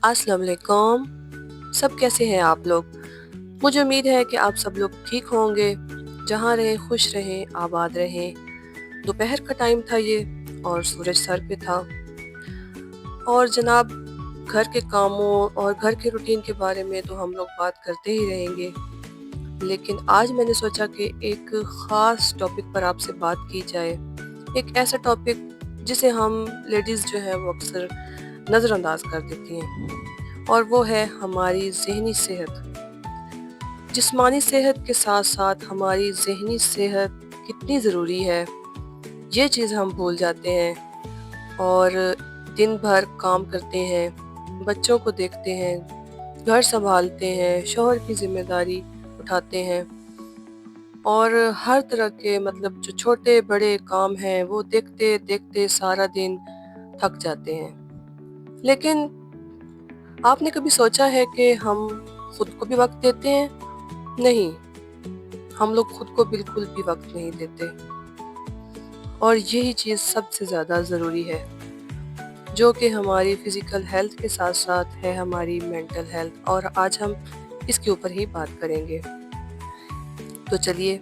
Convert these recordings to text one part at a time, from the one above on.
अस्सलाम वालेकुम। सब कैसे हैं आप लोग? मुझे उम्मीद है कि आप सब लोग ठीक होंगे। जहाँ रहें खुश रहें, आबाद रहें। दोपहर का टाइम था ये और सूरज सर पे था। और जनाब, घर के कामों और घर के रूटीन के बारे में तो हम लोग बात करते ही रहेंगे। लेकिन आज मैंने सोचा कि एक ख़ास टॉपिक पर आपसे बात की जाए। एक ऐसा टॉपिक जिसे हम लेडीज़ जो है वो अक्सर नज़रअंदाज कर देती हैं, और वो है हमारी ज़हनी सेहत। जिस्मानी सेहत के साथ साथ हमारी ज़हनी सेहत कितनी ज़रूरी है, ये चीज़ हम भूल जाते हैं और दिन भर काम करते हैं, बच्चों को देखते हैं, घर संभालते हैं, शौहर की ज़िम्मेदारी उठाते हैं और हर तरह के मतलब जो छोटे बड़े काम हैं वो देखते देखते सारा दिन थक जाते हैं। लेकिन आपने कभी सोचा है कि हम खुद को भी वक्त देते हैं? नहीं, हम लोग खुद को बिल्कुल भी वक्त नहीं देते और यही चीज़ सबसे ज़्यादा ज़रूरी है, जो कि हमारी फ़िज़िकल हेल्थ के साथ साथ है हमारी मेंटल हेल्थ, और आज हम इसके ऊपर ही बात करेंगे। तो चलिए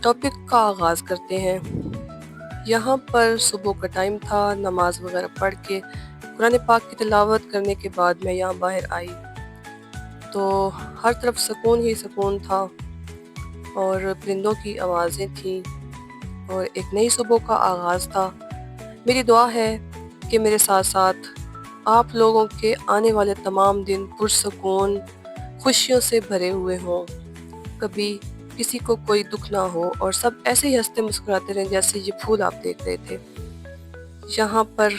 टॉपिक का आगाज़ करते हैं। यहाँ पर सुबह का टाइम था, नमाज़ वगैरह पढ़ के कुरान पाक की तिलावत करने के बाद मैं यहाँ बाहर आई तो हर तरफ सुकून ही सुकून था और परिंदों की आवाज़ें थीं और एक नई सुबह का आगाज़ था। मेरी दुआ है कि मेरे साथ साथ आप लोगों के आने वाले तमाम दिन पुरसुकून खुशियों से भरे हुए हों, कभी किसी को कोई दुख ना हो और सब ऐसे ही हंसते मुस्कुराते रहें जैसे ये फूल आप देख रहे थे। यहाँ पर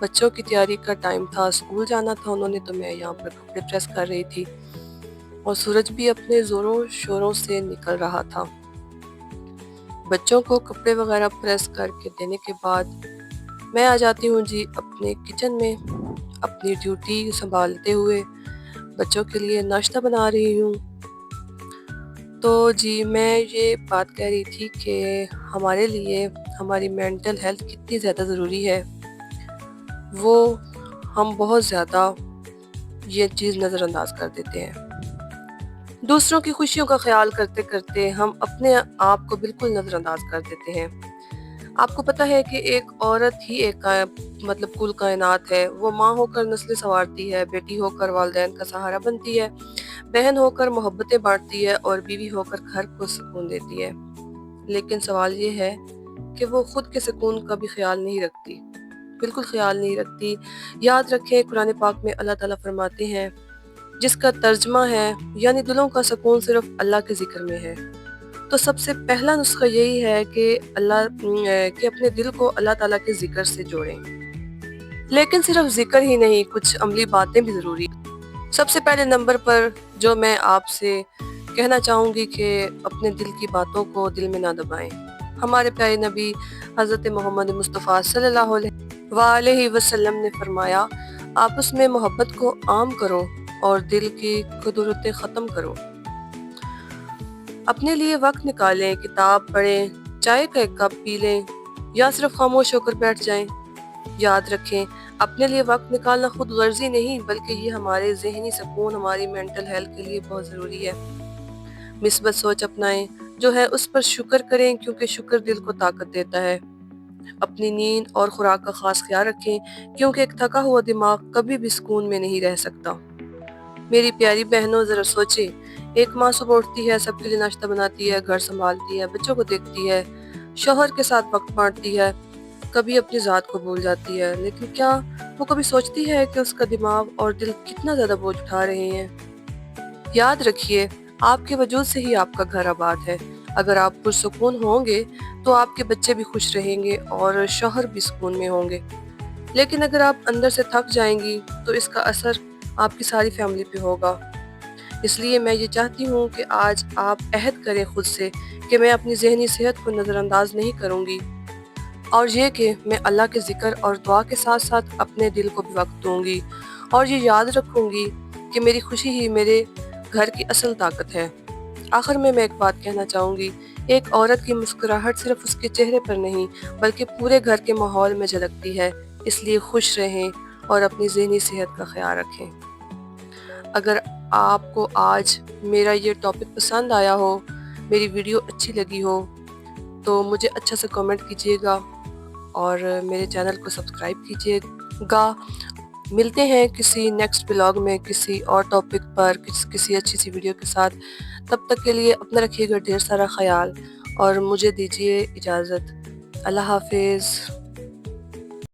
बच्चों की तैयारी का टाइम था, स्कूल जाना था उन्होंने, तो मैं यहाँ पर कपड़े प्रेस कर रही थी और सूरज भी अपने ज़ोरों शोरों से निकल रहा था। बच्चों को कपड़े वगैरह प्रेस करके देने के बाद मैं आ जाती हूँ जी अपने किचन में, अपनी ड्यूटी संभालते हुए बच्चों के लिए नाश्ता बना रही हूँ। तो जी मैं ये बात कह रही थी कि हमारे लिए हमारी मेंटल हेल्थ कितनी ज़्यादा ज़रूरी है, वो हम बहुत ज़्यादा ये चीज़ नज़रअंदाज कर देते हैं। दूसरों की खुशियों का ख्याल करते करते हम अपने आप को बिल्कुल नज़रअंदाज कर देते हैं। आपको पता है कि एक औरत ही एक मतलब कुल कायनात है। वो माँ होकर नस्लें संवारती है, बेटी होकर वालिदैन का सहारा बनती है, बहन होकर मोहब्बतें बांटती है और बीवी होकर घर को सुकून देती है। लेकिन सवाल ये है कि वो खुद के सुकून का भी ख्याल नहीं रखती, बिल्कुल ख्याल नहीं रखती। याद रखें, कुरान पाक में अल्लाह ताला फरमाते हैं, जिसका तर्जमा है यानी दिलों का सुकून सिर्फ अल्लाह के जिक्र में है। तो सबसे पहला नुस्खा यही है कि अपने दिल को अल्लाह ताला के जिक्र से जोड़ें। लेकिन सिर्फ जिक्र ही नहीं, कुछ अमली बातें भी ज़रूरी हैं। सबसे पहले नंबर पर जो मैं आपसे कहना चाहूँगी कि अपने दिल की बातों को दिल में ना दबाएं। हमारे प्यारे नबी हज़रत मोहम्मद मुस्तफ़ा सल्लल्लाहु अलैहि वसल्लम ने फरमाया, आपस में मोहब्बत को आम करो और दिल की कुदरतें ख़त्म करो। अपने लिए वक्त निकालें, किताब पढ़ें, चाय का एक कप पी लें या सिर्फ खामोश होकर बैठ जाएं। याद रखें, अपने लिए वक्त निकालना खुद गर्जी नहीं, बल्कि ये हमारे ज़हनी सुकून, हमारी मेंटल हेल्थ के लिए बहुत ज़रूरी है। मिस्बत सोच अपनाएं, जो है उस पर शुक्र करें, क्योंकि शुक्र दिल को ताकत देता है। अपनी नींद और खुराक का खास ख्याल रखें, क्योंकि एक थका हुआ दिमाग कभी भी सुकून में नहीं रह सकता। मेरी प्यारी बहनों, ज़रा सोचें, एक माँ सुबह उठती है, सबके लिए नाश्ता बनाती है, घर संभालती है, बच्चों को देखती है, शौहर के साथ वक्त बांटती है, कभी अपनी ज़ात को भूल जाती है, लेकिन क्या वो कभी सोचती है कि उसका दिमाग और दिल कितना ज़्यादा बोझ उठा रहे हैं? याद रखिए, आपके वजूद से ही आपका घर आबाद है। अगर आप पुरसुकून होंगे तो आपके बच्चे भी खुश रहेंगे और शौहर भी सुकून में होंगे। लेकिन अगर आप अंदर से थक जाएंगी तो इसका असर आपकी सारी फैमिली पे होगा। इसलिए मैं ये चाहती हूँ कि आज आप अहद करें खुद से कि मैं अपनी ज़हनी सेहत को नज़रअंदाज नहीं करूँगी, और ये कि मैं अल्लाह के ज़िक्र और दुआ के साथ साथ अपने दिल को भी वक्त दूँगी, और ये याद रखूँगी कि मेरी खुशी ही मेरे घर की असल ताकत है। आखिर में मैं एक बात कहना चाहूँगी, एक औरत की मुस्कुराहट सिर्फ उसके चेहरे पर नहीं, बल्कि पूरे घर के माहौल में झलकती है। इसलिए खुश रहें اور اپنی ذہنی صحت کا خیال رکھیں۔ اگر آپ کو آج میرا یہ ٹاپک پسند آیا ہو، میری ویڈیو اچھی لگی ہو، تو مجھے اچھا سے کمنٹ کیجیے گا اور میرے چینل کو سبسکرائب کیجیے گا۔ ملتے ہیں کسی نیکسٹ بلاگ میں کسی اور ٹاپک پر کسی اچھی سی ویڈیو کے ساتھ۔ تب تک کے لیے اپنا رکھیے گا ڈھیر سارا خیال اور مجھے دیجیے اجازت۔ اللہ حافظ۔